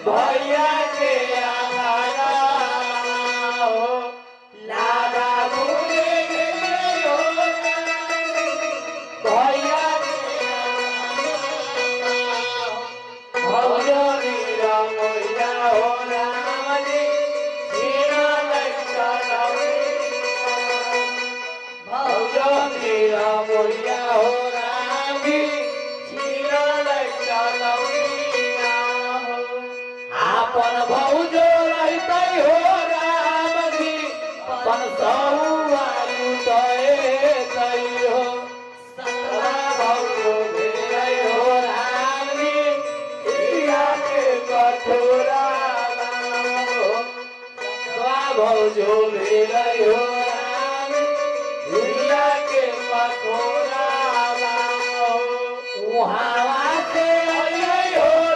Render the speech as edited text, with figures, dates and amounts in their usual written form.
भैया के आवारा हो लागा मुझे हो भैया के भैया नीरा मोया हो राम जी सीना लगा भैया नीरा मोया हो राम जी सीना लगा आपन भौजो रहते हो राम जी पन सौवारी तय हो सदा भौजो भेलै हो राम जी इया के कठोरा हो सदा भौजो भेलै हो